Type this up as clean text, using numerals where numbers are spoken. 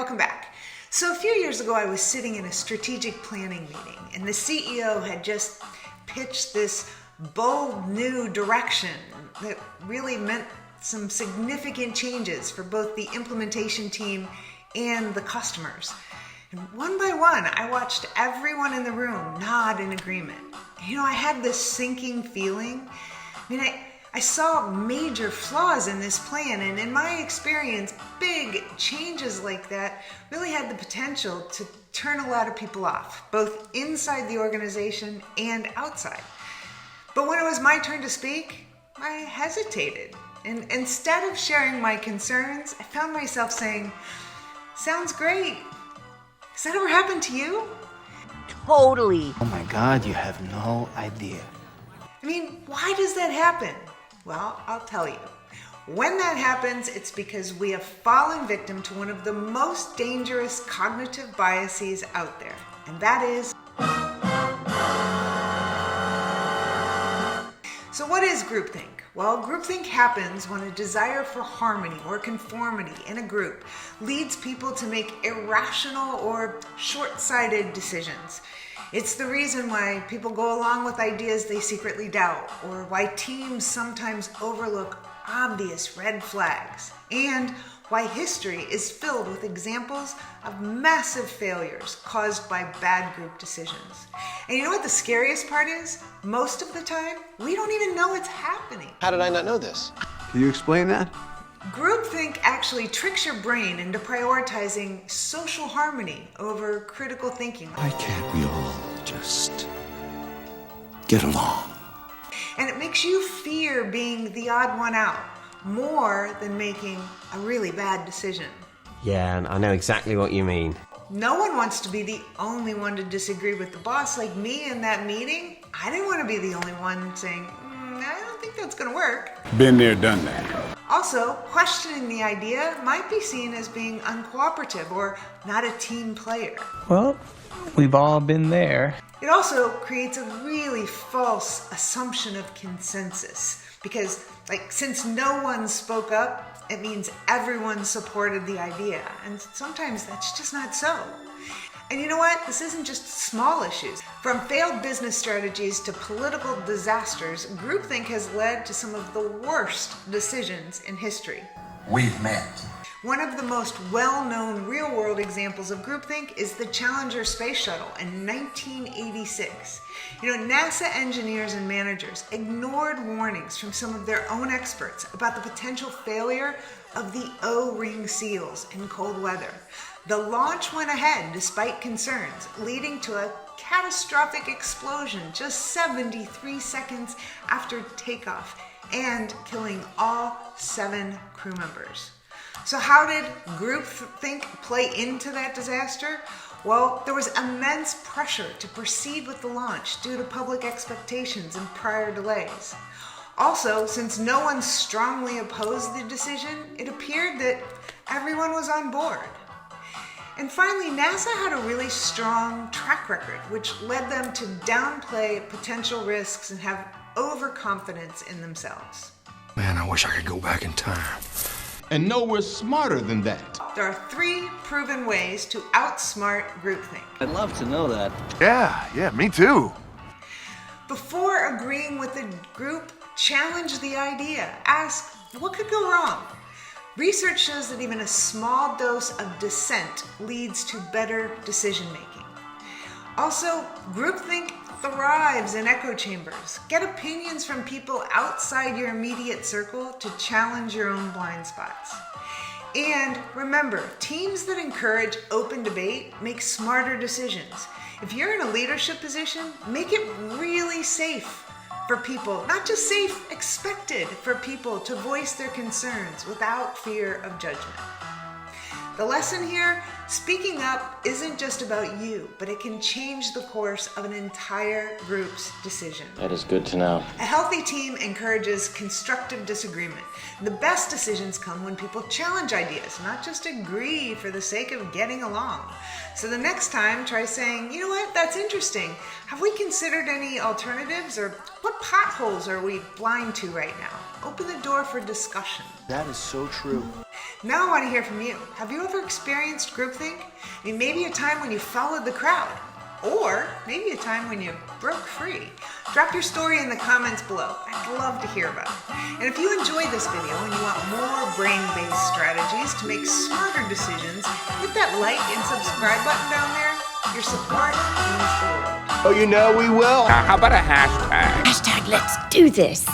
welcome back. So a few years ago, I was sitting in a strategic planning meeting, and the CEO had just pitched this bold new direction that really meant some significant changes for both the implementation team and the customers. And one by one, I watched everyone in the room nod in agreement. I had this sinking feeling. I saw major flaws in this plan, and in my experience, big changes like that really had the potential to turn a lot of people off, both inside the organization and outside. But when it was my turn to speak, I hesitated. And instead of sharing my concerns, I found myself saying, "Sounds great. Has that ever happened to you?" Totally. Oh my God, you have no idea. Why does that happen? Well, I'll tell you. When that happens, it's because we have fallen victim to one of the most dangerous cognitive biases out there, and that is... So what is groupthink? Well, groupthink happens when a desire for harmony or conformity in a group leads people to make irrational or short-sighted decisions. It's the reason why people go along with ideas they secretly doubt, or why teams sometimes overlook obvious red flags, and why history is filled with examples of massive failures caused by bad group decisions. And you know what the scariest part is? Most of the time, we don't even know it's happening. How did I not know this? Can you explain that? Groupthink actually tricks your brain into prioritizing social harmony over critical thinking. Why can't we all just get along? And it makes you fear being the odd one out more than making a really bad decision. Yeah, I know exactly what you mean. No one wants to be the only one to disagree with the boss. Like me in that meeting, I didn't want to be the only one saying, I don't think that's going to work. Been there, done that. Also, questioning the idea might be seen as being uncooperative or not a team player. Well, we've all been there. It also creates a really false assumption of consensus because, since no one spoke up, it means everyone supported the idea, and sometimes that's just not so. And you know what? This isn't just small issues. From failed business strategies to political disasters, groupthink has led to some of the worst decisions in history. We've met. One of the most well-known real-world examples of groupthink is the Challenger space shuttle in 1986. NASA engineers and managers ignored warnings from some of their own experts about the potential failure of the O-ring seals in cold weather. The launch went ahead despite concerns, leading to a catastrophic explosion just 73 seconds after takeoff and killing all 7 crew members. So how did groupthink play into that disaster? Well, there was immense pressure to proceed with the launch due to public expectations and prior delays. Also, since no one strongly opposed the decision, it appeared that everyone was on board. And finally, NASA had a really strong track record, which led them to downplay potential risks and have overconfidence in themselves. Man, I wish I could go back in time. And know we're smarter than that. There are 3 proven ways to outsmart groupthink. I'd love to know that. Yeah, me too. Before agreeing with the group, challenge the idea. Ask, what could go wrong? Research shows that even a small dose of dissent leads to better decision making. Also, groupthink thrives in echo chambers. Get opinions from people outside your immediate circle to challenge your own blind spots. And remember, teams that encourage open debate make smarter decisions. If you're in a leadership position, make it really safe for people, not just safe, expected for people to voice their concerns without fear of judgment. The lesson here, speaking up isn't just about you, but it can change the course of an entire group's decision. That is good to know. A healthy team encourages constructive disagreement. The best decisions come when people challenge ideas, not just agree for the sake of getting along. So the next time, try saying, you know what, that's interesting. Have we considered any alternatives, or what potholes are we blind to right now? Open the door for discussion. That is so true. Now I want to hear from you. Have you ever experienced groupthink? I mean, maybe a time when you followed the crowd, or maybe a time when you broke free. Drop your story in the comments below. I'd love to hear about it. And if you enjoyed this video and you want more brain-based strategies to make smarter decisions, hit that like and subscribe button down there. Your support means the world. Oh, you know we will. How about a hashtag? Hashtag let's do this.